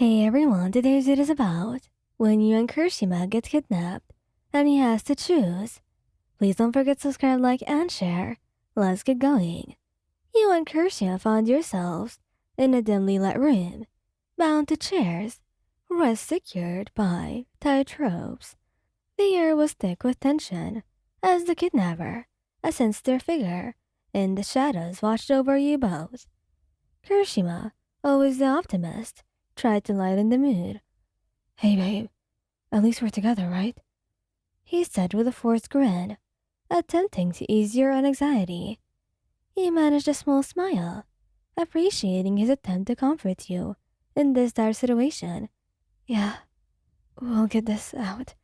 Hey everyone, today's it is about when you and Kirishima get kidnapped and he has to choose. Please don't forget to subscribe, like, and share. Let's get going. You and Kirishima found yourselves in a dimly lit room, bound to chairs, rest secured by tight ropes. The air was thick with tension as the kidnapper, a sinister figure, in the shadows watched over you both. Kirishima, always the optimist, tried to lighten the mood. "Hey babe, at least we're together, right?" he said with a forced grin, attempting to ease your anxiety. He managed a small smile, appreciating his attempt to comfort you in this dire situation. "Yeah, we'll get this out,"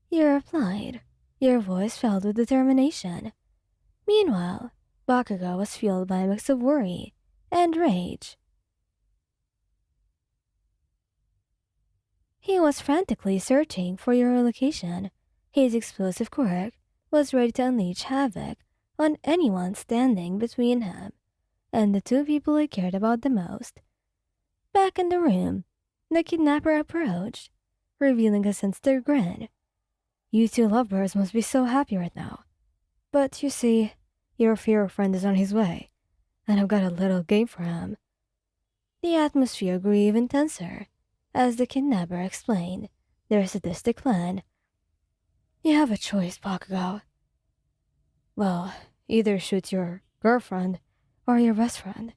you replied, your voice filled with determination. Meanwhile, Bakugo was fueled by a mix of worry and rage. He was frantically searching for your location. His explosive quirk was ready to unleash havoc on anyone standing between him and the two people he cared about the most. Back in the room, the kidnapper approached, revealing a sinister grin. "You two lovebirds must be so happy right now. But you see, your fear friend is on his way, and I've got a little game for him." The atmosphere grew even tenser as the kidnapper explained their sadistic plan. "You have a choice, Bakugo. Well, either shoot your girlfriend or your best friend.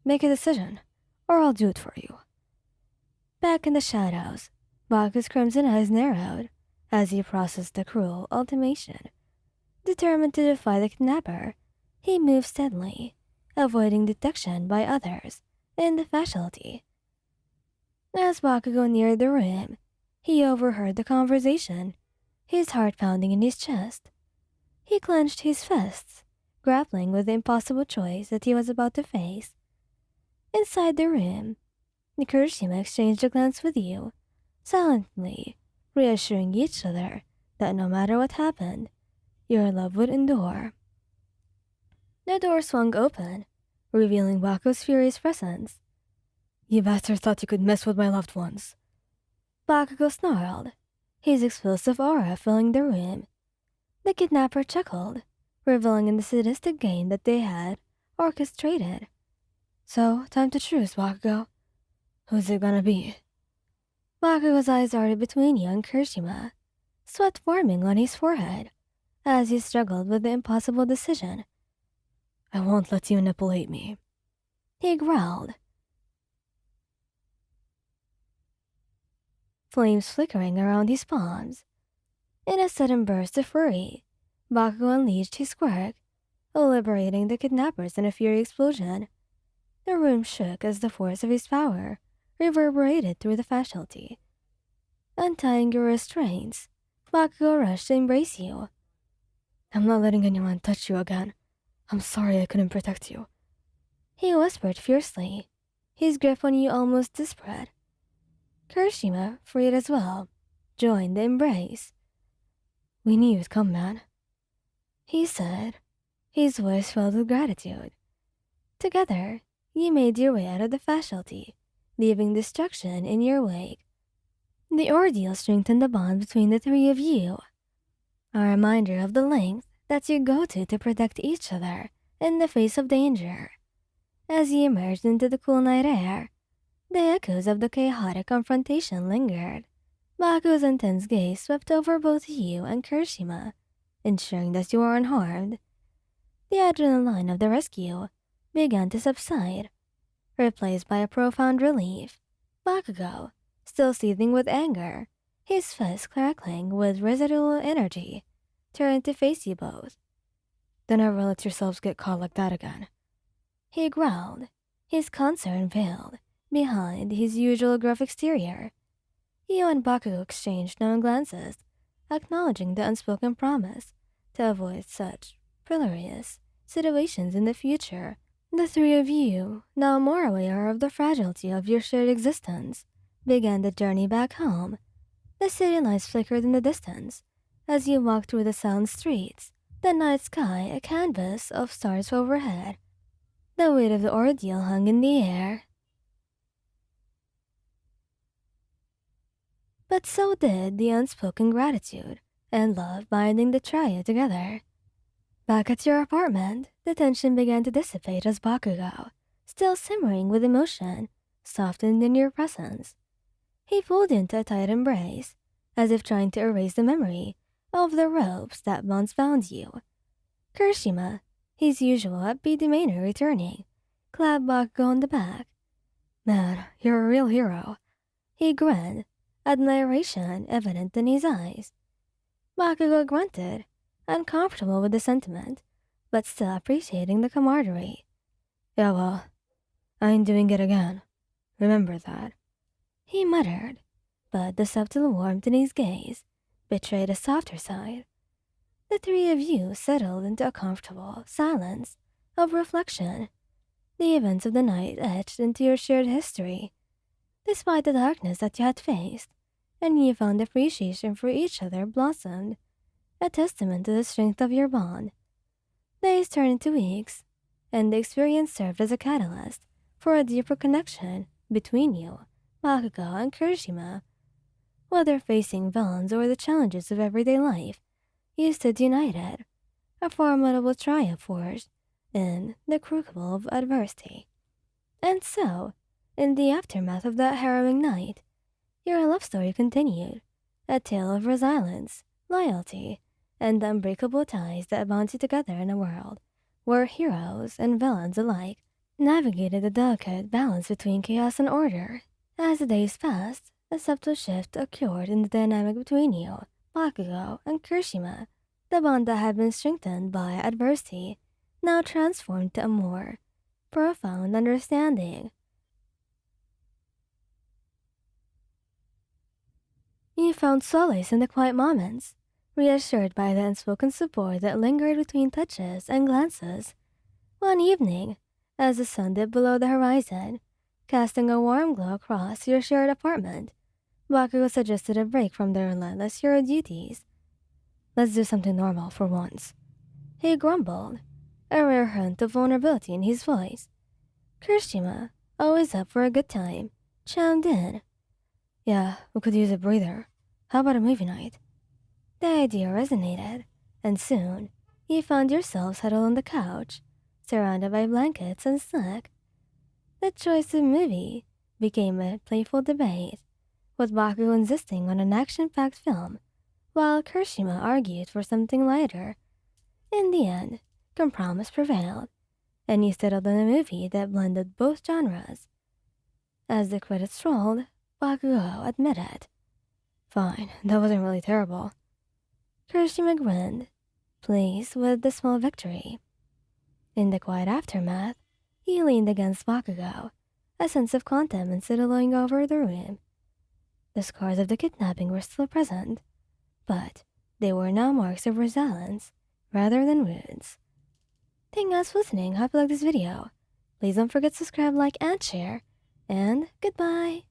Make a decision, or I'll do it for you." Back in the shadows, Baku's crimson eyes narrowed as he processed the cruel ultimatum. Determined to defy the kidnapper, he moved steadily, avoiding detection by others in the facility. As Bakugo neared the room, he overheard the conversation, his heart pounding in his chest. He clenched his fists, grappling with the impossible choice that he was about to face. Inside the room, Kirishima exchanged a glance with you, silently reassuring each other that no matter what happened, your love would endure. The door swung open, revealing Baku's furious presence. "You bastards thought you could mess with my loved ones." Bakugo snarled, his explosive aura filling the room. The kidnapper chuckled, reveling in the sadistic game that they had orchestrated. "So, time to choose, Bakugo. Who's it gonna be?" Bakugo's eyes darted between you and Kirishima, sweat forming on his forehead as he struggled with the impossible decision. "I won't let you manipulate me," he growled, flames flickering around his palms. In a sudden burst of fury, Bakugo unleashed his quirk, liberating the kidnappers in a fury explosion. The room shook as the force of his power reverberated through the facility. Untying your restraints, Bakugo rushed to embrace you. "I'm not letting anyone touch you again. I'm sorry I couldn't protect you," he whispered fiercely, his grip on you almost desperate. Kirishima, freed as well, joined the embrace. "We knew you'd come, man," he said, his voice filled with gratitude. Together, you made your way out of the facility, leaving destruction in your wake. The ordeal strengthened the bond between the three of you, a reminder of the length that you go to protect each other in the face of danger. As you emerged into the cool night air, the echoes of the chaotic confrontation lingered. Baku's intense gaze swept over both you and Kirishima, ensuring that you were unharmed. The adrenaline of the rescue began to subside, replaced by a profound relief. Bakugo, still seething with anger, his fists crackling with residual energy, turned to face you both. "Don't ever let yourselves get caught like that again," he growled, his concern veiled behind his usual gruff exterior. You and Bakugo exchanged knowing glances, acknowledging the unspoken promise to avoid such precarious situations in the future. The three of you, now more aware of the fragility of your shared existence, began the journey back home. The city lights flickered in the distance as you walked through the silent streets, the night sky a canvas of stars overhead. The weight of the ordeal hung in the air, but so did the unspoken gratitude and love binding the trio together. Back at your apartment, the tension began to dissipate as Bakugo, still simmering with emotion, softened in your presence. He pulled you into a tight embrace, as if trying to erase the memory of the ropes that once bound you. Kirishima, his usual upbeat demeanor returning, clapped Bakugo on the back. "Man, you're a real hero." He grinned, admiration evident in his eyes. Bakugo grunted, uncomfortable with the sentiment, but still appreciating the camaraderie. "Yeah, well, I ain't doing it again. Remember that," he muttered, but the subtle warmth in his gaze betrayed a softer side. The three of you settled into a comfortable silence of reflection, the events of the night etched into your shared history. Despite the darkness that you had faced, and newfound appreciation for each other blossomed, a testament to the strength of your bond. Days turned into weeks, and the experience served as a catalyst for a deeper connection between you, Bakugo and Kirishima. Whether facing villains or the challenges of everyday life, you stood united, a formidable trio forged in the crucible of adversity. And so, in the aftermath of that harrowing night, your love story continued, a tale of resilience, loyalty, and the unbreakable ties that bound you together in a world where heroes and villains alike navigated the delicate balance between chaos and order. As the days passed, a subtle shift occurred in the dynamic between you, Bakugo, and Kirishima. The bond that had been strengthened by adversity now transformed to a more profound understanding. You found solace in the quiet moments, reassured by the unspoken support that lingered between touches and glances. One evening, as the sun dipped below the horizon, casting a warm glow across your shared apartment, Bakugo suggested a break from the relentless hero duties. "Let's do something normal for once," he grumbled, a rare hint of vulnerability in his voice. Kirishima, always up for a good time, chimed in. "Yeah, we could use a breather. How about a movie night?" The idea resonated, and soon you found yourselves huddled on the couch, surrounded by blankets and snack. The choice of movie became a playful debate, with Bakugo insisting on an action-packed film, while Kirishima argued for something lighter. In the end, compromise prevailed, and you settled on a movie that blended both genres. As the credits rolled, Bakugo admitted, "Fine, that wasn't really terrible." Kirishima grinned, pleased with the small victory. In the quiet aftermath, he leaned against Bakugo, a sense of contentment settling over the room. The scars of the kidnapping were still present, but they were now marks of resilience rather than wounds. Thanks for listening. Hope you liked this video. Please don't forget to subscribe, like, and share. And goodbye.